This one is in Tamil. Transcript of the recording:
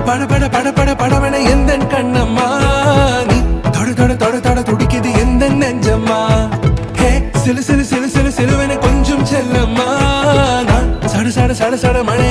பட பட பட பட படவன எந்த கண்ணம்மா நீ தொட தொட தொட தொட துடிக்குது எந்த நெஞ்சம்மா ஹே சிலு சிலு சிலு சிலு சிலுவன கொஞ்சம் செல்லம்மா நான் சட சட சட சட மழை